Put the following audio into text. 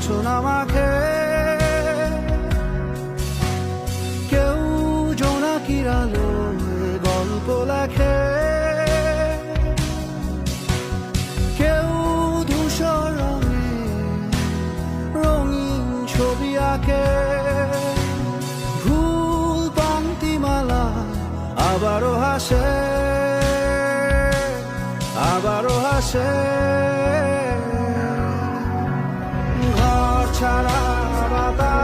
জোছনা মাখে, কেউ জোনাকির আলোয় গল্প লেখে, কেউ ধূসর রঙে রঙিন ছবি আঁকে। ভুল পংক্তিমালা আবারও হাসে, আবারও হাসে। ঘর ছাড়া বাতাস